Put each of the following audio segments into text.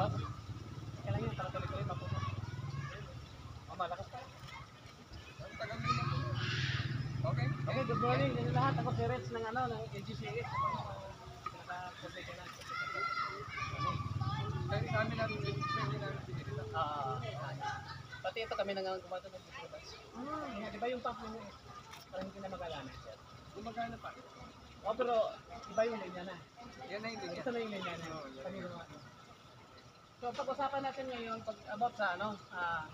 Tapos, kailangan yung tuloy-tuloy mapunos. Oh, malakas pa. Ang tagal mo na. Okay? Okay, good morning. Yan lahat. Ako si Reds ng AGCS. Pinaka-public na. Kaya namin natin pinili. Pati ito kami nang gumagano ng disturbance. Di ba yung pump ninyo? Parang hindi na magagana. Gumagana pa. Oh, pero iba yung linya na. Yan na yung linya. Ito na yung linya na. Kanino nga. So, pag-usapan natin ngayon about sa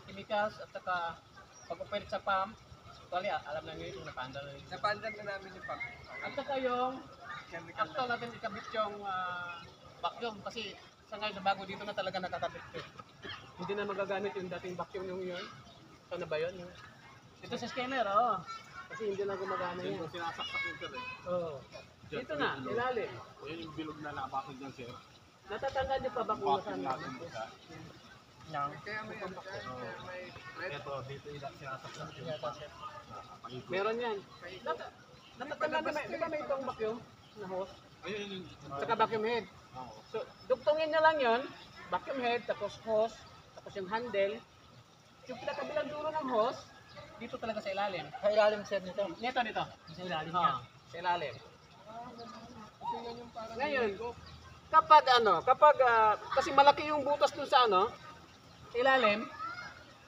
chemicals at saka pag-operate sa pump. Actually, alam na nyo yung napandal na yun. Napandal na namin yung pump. At saka yung Chemical after natin ikabit yung vacuum kasi sa ngayon bago dito na talaga nakakabit ko. Hindi na magagamit yung dating vacuum yung yun. Ano ba yun? Dito sa scanner, kasi hindi na gumagana yan. Yung sinasaksak yung sir eh. Oo. Dito na, ilalim. Yun yung bilog na nabakod dyan sir. Natatanggal din pa ba kung Bakit saan natin isa. Kaya may ano dyan, kaya may red. Ito, dito yung sinasaksak yung pangipin. meron yan. Natatanggal din, di ba may itong vacuum na hose? Ayun yung... Saka vacuum head. Oo. So, dugtungin nyo lang yun, vacuum head, tapos hose, tapos yung handle. Yung pinakabilang dulo ng hose, dito talaga sa ilalim. Sa ilalim sir nito. Dito. Sa ilalim Oo, niya. sa ilalim. Kasi yan yung parang Ngayon, kapag kasi malaki yung butas dun sa sa ilalim,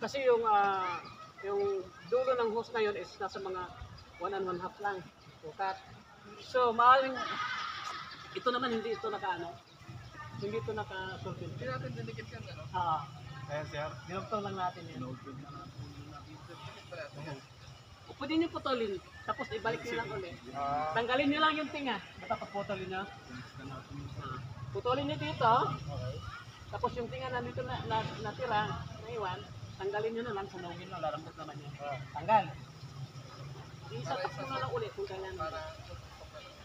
kasi yung dulo ng hose na yun is nasa mga 1 and 1/2 lang. Ukat. So, maaaring, ito naman hindi ito hindi ito naka-sulfil. hindi natin dinikit yan, ano? Ayan sir. Dinugtong lang natin yan. Noted na natin yung natin. Dikit pala ito. O pwede nyo putulin, tapos ibalik nyo lang ulit. Tanggalin nyo lang yung tinga, basta pagputulin nyo. Putulin nyo dito, tapos yung tinga na dito natira, naiwan, tanggalin nyo na lang, sunugin nyo, larambot naman yan. Tanggal. Isatak nyo na lang ulit kung kailan. Para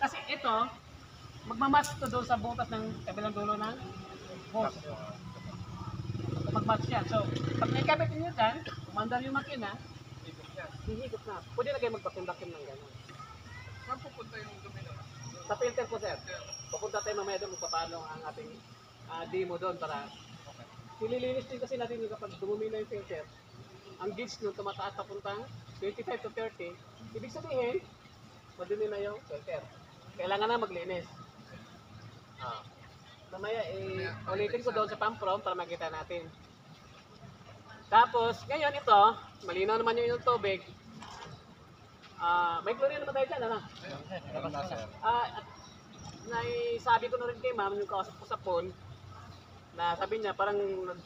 Kasi ito, magmamatch ito doon sa butas ng kabilang dulo ng hose. Magmatch yan. So, pag naikabit nyo dyan, umandar yung makina, ibig yan. hihigop na. Pwede na kayo magpakim-bakim ng gano'n. Saan pupunta yung dumi na? Sa filter po, sir. Papunta tayo mamaya doon kung paano ang ating demo doon para nililinis din kasi natin yung kapag dumumi na yung filter. Ang gauge nung tumataas papuntang 25 to 30, ibig sabihin, madumi na yung filter. Kailangan na maglinis. Mamaya, ulitin ko doon sa pump prom para makita natin. Tapos, ngayon ito, malinaw naman yung tubig. May chlorine naman tayo dyan, ano? Meron na sir. At naisabi ko na rin kay ma'am, yung kausap ko sa phone, na sabi niya, parang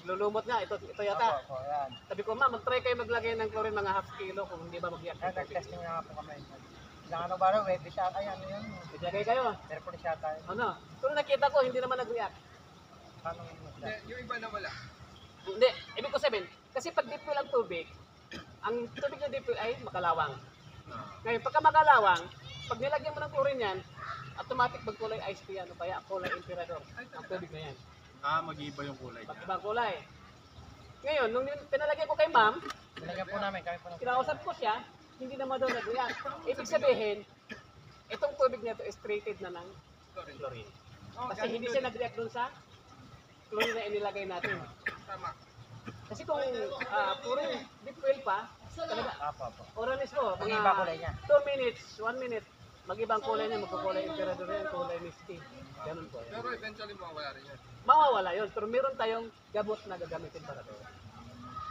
lulumot nga, ito yata. Opo, yan. Sabi ko, ma'am, mag-try kayo maglagay ng chlorine mga half kilo kung hindi ba mag-iyak yung tubig. Nag-testing na nga po kami. Ilang ano ba rin, webby shot, ay ano yun. Maglagay kayo. Airport shot tayo. Ano? Pero nakita ko, hindi naman nag-react. Paano Hindi, yung iba na wala. Hindi, ibig ko sabihin, kasi pag deep well ang tubig, ang tubig na deep well ay makalawang. Ngayon, pagka makalawang, pag nilagyan mo ng chlorine yan, automatic magkulay ice tea yan, o kaya kulay emperador, ang tubig na yan. Mag-iiba yung kulay niya. Pag-ibang kulay. Ngayon, nung pinalagyan ko kay ma'am, Nilagyan po namin, kami po na. kinausap ko siya, hindi naman daw nag-react. Ibig sabihin, itong tubig na ito is treated na ng chlorine. Kasi hindi siya nag-react dun sa chlorine na inilagay natin. Tama. Kasi kung puro deep well pa, talaga, Apo. oralis mo, mga Mag-iba kulay niya. 2 minutes, 1 minute, mag-ibang kulay niya, magkukulay emperador yan, kulay misty. Ganun po yan. Pero eventually mawawala rin yan. Mawawala yun, pero meron tayong gamot na gagamitin para doon.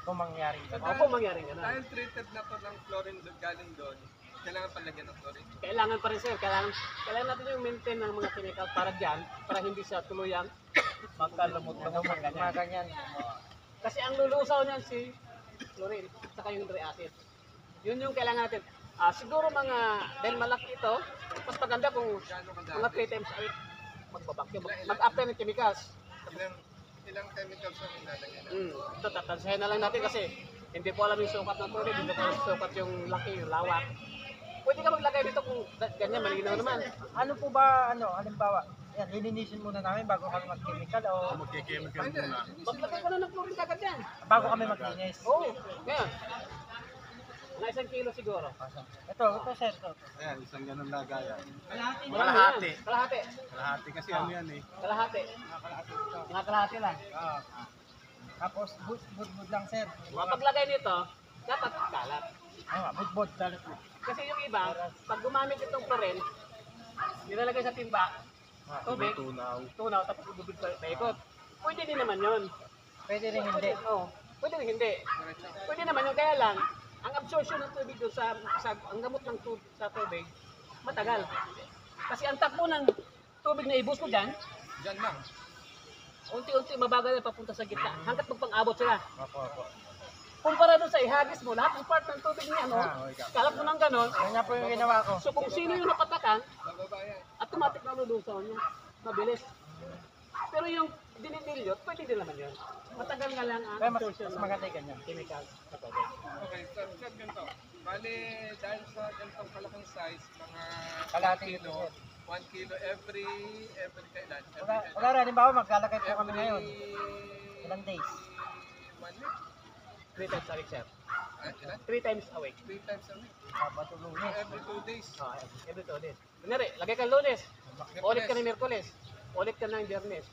Kung mangyari. Opo, mangyari ganun. Dahil treated na to ng chlorine galing doon, kailangan palagyan ng chlorine. Kailangan pa rin sir, kailangan natin yung maintain ng mga chemical para dyan, para hindi siya tuluyang magkalumot-lumot Mga ganyan. ganyan. Kasi ang lulusaw niyan si chlorine, saka yung dry acid. Yun yung kailangan natin. Siguro dahil malaki ito, mas maganda kung Gaano mga kadami? 3 times a week magbabakyo, mag-apply ng chemicals. Ilang chemicals ang nilalagay na? Ito, tatansahin na lang natin kasi hindi po alam yung sukat ng tubig, hindi po alam yung sukat yung laki, yung lawak. Pwede ka maglagay dito kung ganyan, malinaw naman. Ano po ba, halimbawa, yan, lilinisin muna namin bago kami mag-chemical o Magki-chemical muna. Maglagay ka na ng chlorine kagad yan. bago kami maglinis. Oo, ngayon. Mga 1 kilo siguro. Ito sir, ito. Ayan, isang ganun lagayan. Kalahati. Kalahati. Kalahati kasi ano yan eh. Kalahati. Mga kalahati lang. Ah. Tapos, bud lang sir. Paglagay nito, dapat kalat. Bud. Kasi yung iba, pag gumamit itong chlorine, nilalagay sa timba, tubig, tunaw, tapos ububig paikot. Pwede din naman yun. Pwede rin hindi. Oo, pwede rin hindi. Pwede naman yun, kaya lang, ang absorption ng tubig doon ang gamot ng sa tubig, matagal. Kasi ang takbo ng tubig na ibus mo dyan, Diyan lang. unti-unti mabagal na papunta sa gitna, hanggat magpang-abot sila. Opo. Kumpara doon sa ihagis mo, lahat ng part ng tubig niya, no? Kalat mo ng ganon. Ganyan po yung ginawa ko. So kung sino yung napatakan, Bababa yan. automatic na lulusaw niya. Mabilis. Pero yung dinidilyo, pwede din naman yun. Matagal nga lang ang Kaya mas absorption ng maganda yung ganyan. chemical sa tubig. Okay, sir, ganito. Bali, dahil sa ganitong kalaking size, mga Kalahating 1 kilo, 1 kilo every kailan? Wala rin, halimbawa maglalagay po kami ngayon. Ilang days? 1 week? 3 times a week, sir. Ilan? 3 times a week. 3 times a week. Sabado, Lunes. Every 2 days. Every 2 days. Kunyari, lagay ka lunes, ulit ka ng Miyerkules, ulit ka ng Biyernes.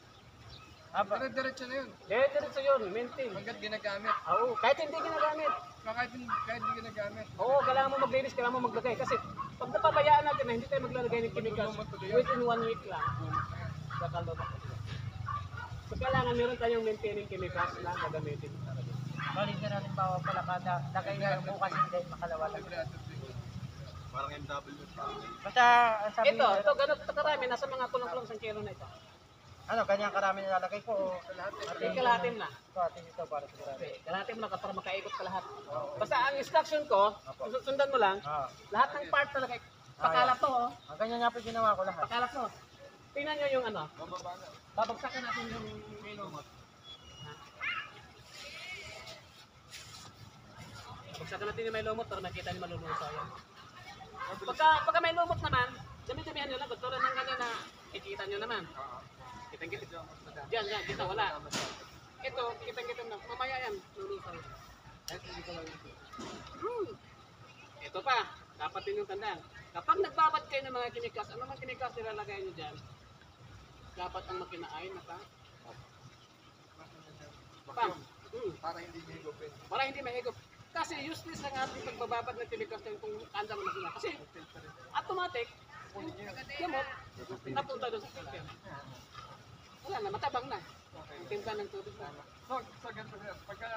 Dire-diretso na yun. Diretso yun, maintain. Hanggat ginagamit. Oo, kahit hindi ginagamit. Kahit hindi ginagamit. Oo, kailangan mo maglinis, kailangan mo maglagay. Kasi pag napabayaan natin na hindi tayo maglalagay ng chemicals, within 1 week lang, kakalubak. So kailangan meron tayong maintaining chemicals na gagamitin. Bali sir, halimbawa pala kada lagay na bukas hindi makalawa lang. Parang MW. Basta, ang sabi Ito ganito karami, nasa mga kulang-kulang 1 kilo na ito. ano, ganyan karami nilalagay ko o Kalahatim na. ito, atin ito para sa karami. Kalahatim na para makaikot ka lahat. Basta ang instruction ko, sundan mo lang, lahat ng part talaga, pakalat to, oh. Ang ganyan nga po ginawa ko lahat. Pakalat to. Tingnan nyo yung ano, Bababa na. babagsakan natin yung lumot. Bagsakan natin yung may lumot para makita niyo malulusaw yan. Pagka may lumot naman, dami-damihan nyo lang. Pagtulad ng ganyan na ikita nyo naman. Kitang-kita. Diyan, kita wala. Ito, kitang-kita na. Mamaya yan, lulusaw. Ito pa, dapat din yung tandaan. Kapag nagbabad kayo ng mga chemicals, ano mga chemicals nilalagay nyo dyan? Dapat ang makina ay Para hindi higupin. para hindi mahigop. Kasi useless ang ating pagbababad ng chemicals ng kung andang makina. Kasi automatic, yung gamot, napunta doon sa filter. Wala na, matabang na. Ang timpla ng tubig na. So, sa ganito sir, pagka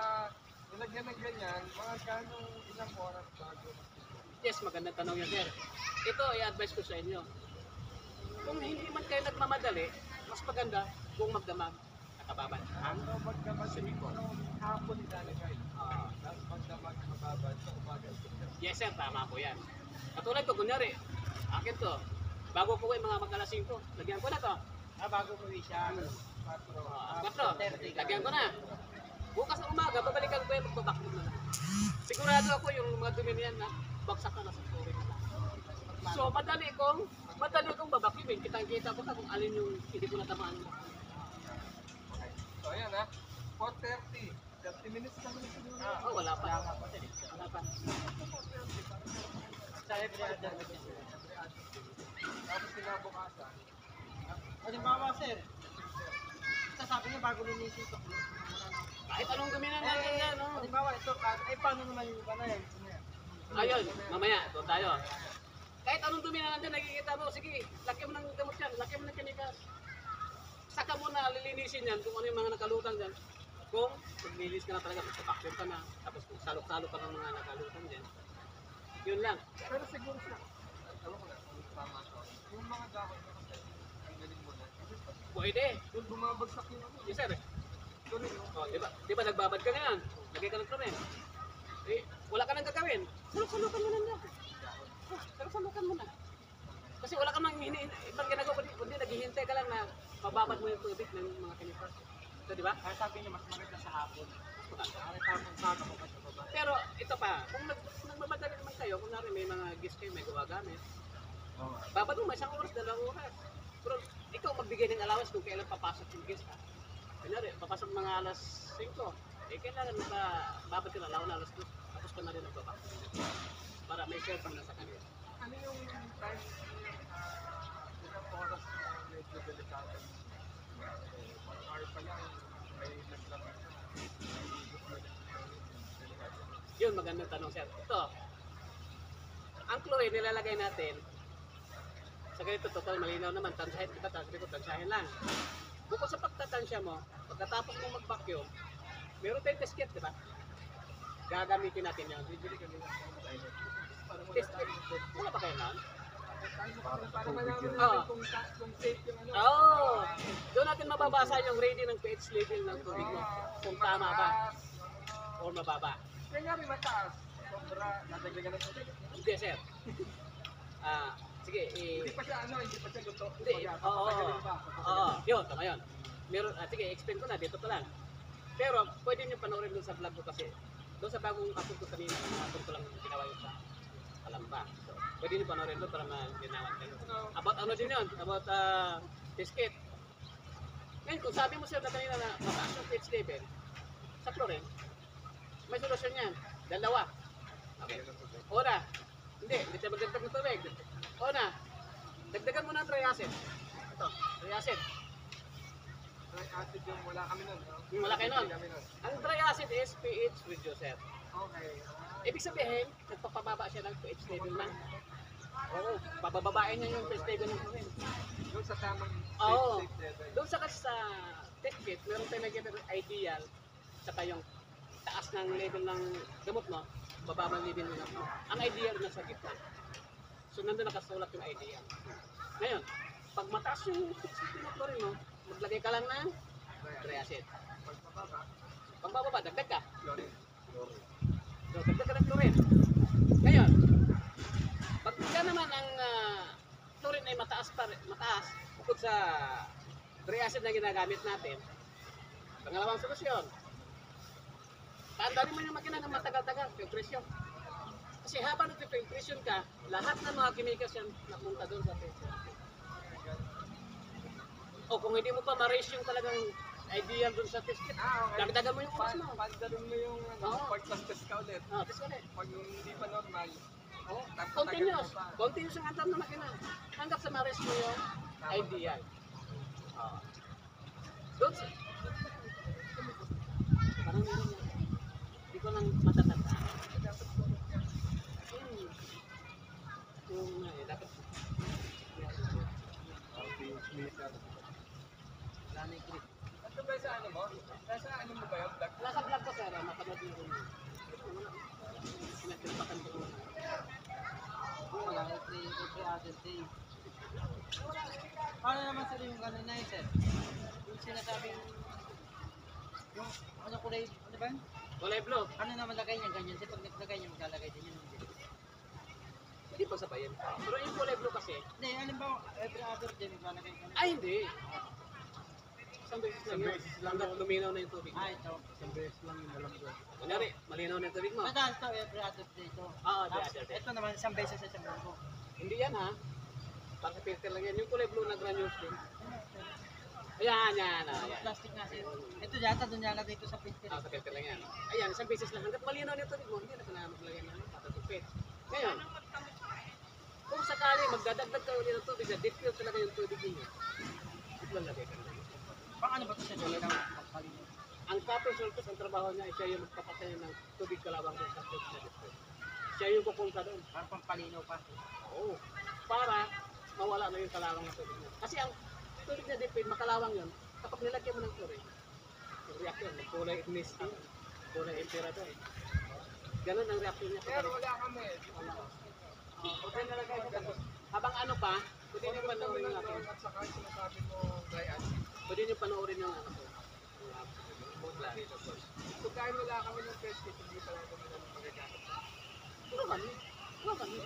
nilagyan ng ganyan, mga ganong ilang oras bago. Yes, magandang tanong yan, sir. Ito, i-advise ko sa inyo. Kung hindi man kayo nagmamadali, mas maganda kung magdamag nakababad. Ano magdamag hapon ilalagay? Tapos magdamag mababad sa umaga. Yes, sir, tama po yan. Katulad ko, kunyari, akin to, bago ko yung mga magkalasing ko, lagyan ko na to. Bago ko siya. 4, lagyan ko na. Bukas ng umaga, babalikan ko yung magbabakit na. Sigurado ako yung mga dumi niyan na baksak na sa tubig na. So, madali kong babakimin. Kitang-kita ko na kung alin yung hindi ko natamaan mo. So, ayan ha. 4:30. 30 minutes na muna siguro. Oh, wala pa. Wala pa. Sa every other week. Tapos sinabukasan. Halimbawa sir, sasabi niyo bago linisin ito. Kahit anong gaminan natin yan, no? Halimbawa ito, ay paano naman yung ano yan? Ayun, mamaya, ito tayo. Kahit anong dumi na nandiyan, nakikita mo, sige, lagyan mo ng gamot yan, lagyan mo ng chemicals. Saka mo na lilinisin yan kung ano yung mga nakalutang dyan. Kung maglinis ka na talaga, magpapaksin ka na, tapos kung salok-salok ka ng mga nakalutang dyan. Yun lang. Pero siguro siya. Alam ko na, tama to. Yung mga dahon na kasi, ang galing mo na. Pwede. Doon bumabagsak yung ano. Yes, sir. Doon Oh, di ba nagbabad ka ngayon? Lagay ka ng klorin. Eh, wala ka nang gagawin. Salok-salokan mo na lang. Salok-salokan mo na. Kasi wala ka mang ibang ginagawa, kundi naghihintay ka lang na mababad mo yung tubig ng mga chemicals. So, di ba? Kaya sabi niyo mas maganda sa hapon. Pero ito pa, kung nagmamadali naman kayo, kung narin may mga gis kayo, may gawa-gamit, babad mo, may 1 oras, 2 oras. Pero ikaw magbigay ng allowance kung kailan papasok yung gis ka. Kunyari, papasok mga alas 5, eh kailangan babad ka na, alaw na alas 2. Tapos customer din nagbaba. Para may share pa na sa kanila. Ano yung time, ilang oras na medyo delikado? 1 hour pa lang, may naglamig na. Yun, magandang tanong, sir. Ito, ang chlorine nilalagay natin, sa ganito, total malinaw naman, tansyahin kita, tansyahin lang. Bukod sa pagtatansya mo, pagkatapos mo mag-vacuum, meron tayong test kit, di ba? Gagamitin natin yun. Test kit. Wala pa kayo na? Para malaman Oo. natin kung safe yung ano. Oo! Doon natin mababasa yung rating ng pH level ng tubig mo. Kung tama ba o mababa. Kaya nga mataas. Sobra, nadagdagan ng tubig. Hindi, sir. Sige, Hindi pa siya ano, hindi pa siya luto. Hindi, oo. Papatagalin pa. Oo, yun, tama yun. Meron, sige, explain ko na, dito pa lang. Pero, pwede nyo panoorin doon sa vlog ko kasi, doon sa bagong upload ko kanina, doon ko lang ginawa yun sa Kalamba. So, pwede nyo panoorin doon para malinawan kayo. About ano din yun, about test kit. Ngayon, kung sabi mo sir na kanina na mataas yung pH level, sa chlorine, may solusyon yan. Dalawa. Okay. Una, hindi tayo magdagdag ng tubig. Una, dagdagan mo ng triacid. Ito, triacid. Dry acid yung wala kami nun. no? Wala kayo nun. Hindi kami nun. Ang triacid is pH reducer. Okay. Ibig sabihin, nagpapababa siya ng pH level na. Oo, pabababain niya yung pH level ng chlorine. Doon sa tamang Oo. safe level. Doon sa kasi sa test kit, meron tayong nagyan ng ideal, saka yung taas ng level ng gamot mo, bababa ang level ng gamot mo. Ang ideal na sa gitna. So nandun nakasulat yung ideal. Ngayon, pag mataas yung pH level ng chlorine mo, maglagay ka lang ng triacid. Pagpapaba, Pag bababa, dagdag ka. chlorine. So, dagdag ka ng chlorine. Ngayon, pagka naman ang chlorine ay mataas, bukod sa triacid na ginagamit natin, pangalawang solusyon, paandarin mo yung makina ng matagal-tagal, filtration. Kasi habang nag-filtration ka, lahat ng mga chemicals yan napunta doon sa filtration. O kung hindi mo pa ma-raise yung talagang ideal doon sa test kit, Okay. dagdagan mo yung oras mo. Pagdarin mo yung ano, Oo. pag-test ka ulit. Test ulit. Pag hindi pa normal, Oh, tapos continuous. tagal mo pa. Continuous ang antam ng makina. Hanggang sa ma-raise mo yung ideal. Doon sa... Parang meron yan. Hindi ko lang matatanda. Yung dapat... Wala na yung grip. Ito ba sa ano mo? Nasa ano mo ba yung vlog? Nasa vlog ko sir, mapanood nyo rin. Pinagpilpakan ko. Wala, every other day. Paano naman sir yung gano'n na yun, sir? Yung sinasabing, yung ano kulay, ano ba? yun? Kulay blue. Ano naman lagay niya, ganyan. Sir, pag naglagay niya, maglalagay din yun. Hindi pa sabayin. Pero yung kulay blue kasi, Hindi, halimbawa, every other day, maglalagay ka. ay hindi. Isang beses lang yun. Hanggang luminaw na yung tubig. Ah, ito. Isang beses lang yung alam ko. Kunyari, malinaw na yung tubig mo. Madalas to, every other day ito. Oo, every other day. Ito naman, isang beses sa isang linggo. Hindi yan ha. Para sa filter lang yan. Yung kulay blue na granules din. Ayan, yan. Ayan. Plastic nga sir. Ito yata, doon yata dito sa filter. Sa filter lang yan. Ayan, isang beses lang. Hanggat malinaw na yung tubig mo, hindi na kailangan maglagay ng patatupit. Ngayon, kung sakali magdadagdag ka ulit ng tubig na deep fill talaga yung tubig niyo, maglalagay ka na. Pang ano ba ito sa dito? Pagpalino. Ang copper sulfate, ang trabaho niya, siya yung magpapatay ng tubig kalawang doon sa tubig na deep fill. Siya yung kukunta doon. Parang pampalino pa. Oo. Para mawala na yung kalawang ng tubig niya. Kasi ang tubig na deep fill, makalawang yun, kapag nilagyan mo ng chlorine, yung reaction, kulay misty, kulay emperador. Ganun ang reaction niya. Pero wala kami. Okay na lang kayo. Tapos, habang ano pa, pwede nyo panoorin yung akin. At saka sinasabi mo dry acid. Pwede nyo panoorin yung ano ko. Butla. Kung dahil wala kami ng test kit, hindi pala kami ng magagamit. Puro kami. Puro kami.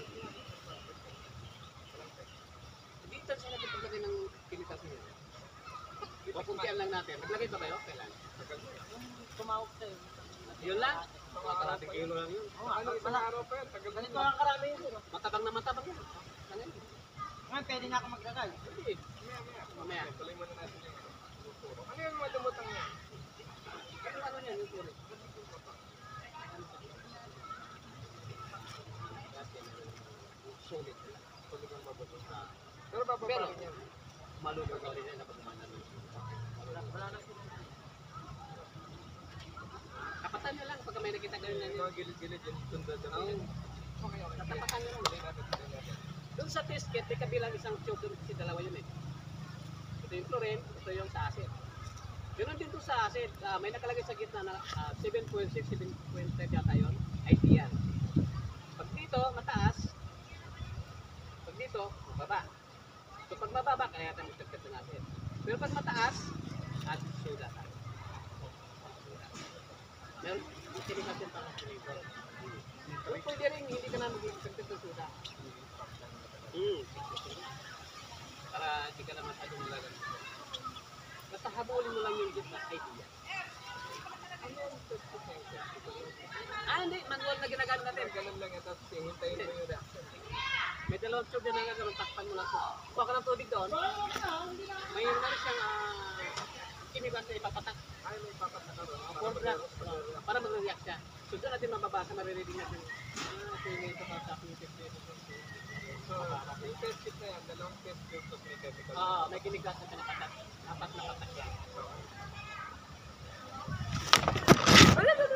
Hindi ito sila paglagay ng chemicals niya. Papuntian lang natin. Maglagay ba kayo? Kailan? Tumawag sa'yo. Yun lang? Mga kalating kilo lang yun. Ano, isang araw pa yan. Tagal Ganito lang karami yun sir. Matabang na matabang yan. Ano yun? Ngayon, pwede na ako maglagay. Hindi. Mamaya. Tuloy muna natin yung turo. Ano yung malumutang niya? Ano niyan yung kulay? sulit. Sulit ang bababa. Pero bababain yan. Malulog na rin dapat kumanan. Wala na po. Kapatan nyo lang pag may nakita ganun na Yung yun. mga gilid-gilid yung tunda na Oo. yan. Okay. Tatapatan nyo lang. Tingnan natin. Doon sa test kit, may kabilang isang tube doon kasi dalawa yun eh. Ito yung chlorine, ito yung sa acid. Ganun din to sa acid, may nakalagay sa gitna na 7.6, 7.5 yata yun, ideal. Pag dito, mataas. Pag dito, mababa. So pag mababa, kaya natin magtagkat ng acid. Pero pag mataas, at soda tayo. Meron, hindi natin para sa flavor. Pwede rin, hindi ka na magtagkat ng soda. Para hindi ka na masyadong malagan. Basta habulin mo lang yung gitna idea. Hindi. Manual na ginagamit natin. Ganun lang yan, tapos hintayin mo yung reaction. May dalawang tube na gagawin. Takpan mo lang ito. Kuha ka ng tubig doon. May meron siyang chemicals na ipapatak. Ay, may papatak ka ron. Para mag-react siya. So doon natin mababasa, maririnig natin. Okay, may ito pa sa aking test dito. So, yung test kit na yan, dalawang test kit, tapos may chemical. Oo, may chemicals na pinapatak. Apat na patak lang.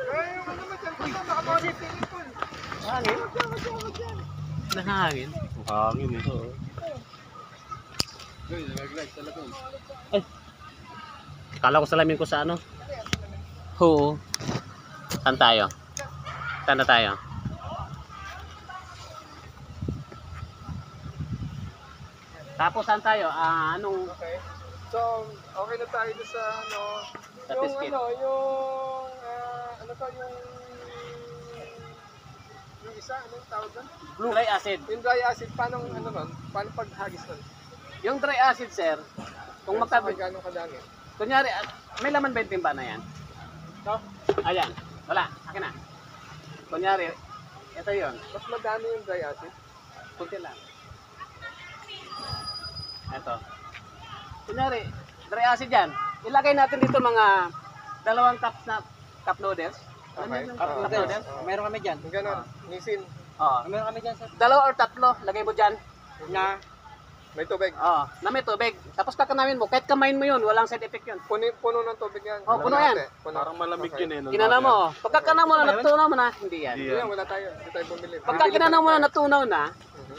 Ay, yung ano naman dyan, ito, nakabawa yung pinipon. Hangin? Nahangin? Hangin ito. Uy, nag-like talaga. Kala ko salamin ko sa ano? Oo. Saan tayo? Saan na tayo? Tapos saan tayo? Anong Okay. So, okay na tayo doon sa ano, Sa yung test kit. ano, yung, ano to, yung isa, anong tawag doon? blue dry acid? Yung dry acid, paano, ano nun? Paano paghagis nun? Yung dry acid, sir, kung Sa magkabi... gano'ng kadami? Kunyari, may laman ba yung timba na yan? Ito? Ayan. Wala. Akin na. Kunyari, ito yun. Mas madami yung dry acid. Kunti lang. Ito. Kunyari, dry acid yan. Ilagay natin dito mga 2 cups na cup noodles. Alam Okay. niyo yung cup noodles? Meron kami dyan. Yung gano'n, nisin, Oo. Meron kami dyan sa 2 or 3, lagay mo dyan. Na, may tubig. na may tubig. Tapos kakanamin mo, kahit kamain mo yun, walang side effect yun. Puno ng tubig yan. Oh, puno yan. Puno. Parang malamig Okay. yun eh. Kinana mo. Pagkakana mo na, natunaw mo na, hindi yan. Hindi yan, wala tayo. Hindi tayo bumili. Pagka kinana mo na, natunaw na, Mhm.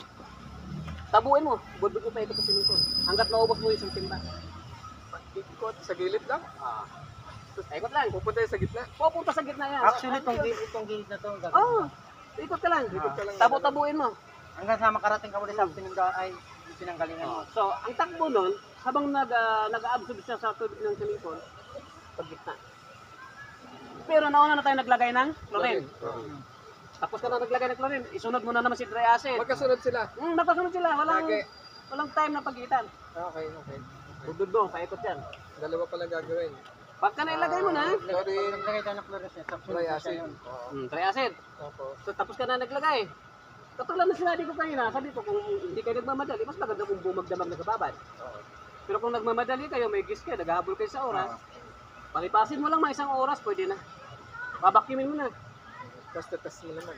tabuin mo. Budbud mo pa ito kasi nito. Hanggat maubos mo yung isang timba. Ikot sa gilid lang. Ikot lang. Pupunta yung sa gitna. Pupunta sa gitna yan. Actually, itong gilid na to, ang gagawin Oo. mo. Ikot ka lang. Ikot ka lang. Tabu-tabuin mo. Hanggang sa makarating ka ulit sa pinanggalingan mo. So, ang takbo nun, habang nag-absorb siya sa tubig ng silikon, pag gitna. Pero nauna na tayo naglagay ng chlorine. Tapos ka na naglagay ng chlorine, isunod mo na naman si dry acid. Magkasunod sila. Magkasunod sila. Lagi. Walang time na pagitan. Okay, okay. Budbud mo, paikot yan. Dalawa pala gagawin. Pagka nailagay mo na, Chlorine, Naglagay tayo ng chlorine sa dry acid. dry acid. Opo. So, tapos ka na naglagay. Katulad na sinabi ko kanina, sabi ko kung hindi kayo nagmamadali, mas maganda kung bumagdamag nakababad. Pero kung nagmamadali kayo, may gis kayo, naghahabol kayo sa oras, palipasin mo lang mga 1 oras, pwede na. Babakyumin mo na. Tapos test mo naman.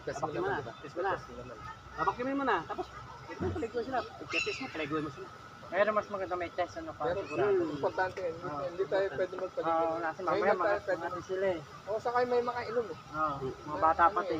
Test mo Babakyumin mo naman. na. Test mo na. Babakyumin mo na. Tapos, ito, paliguan sila. Pag-test mo, paliguan mo sila. Pero mas maganda may test ano para Pero sigurado. importante yan. Hindi tayo pwede magpaligid. Oo, kasi Ngayon mamaya lang tayo pwede mga sila eh. O, saka may makainom eh. Oo, mga bata pati.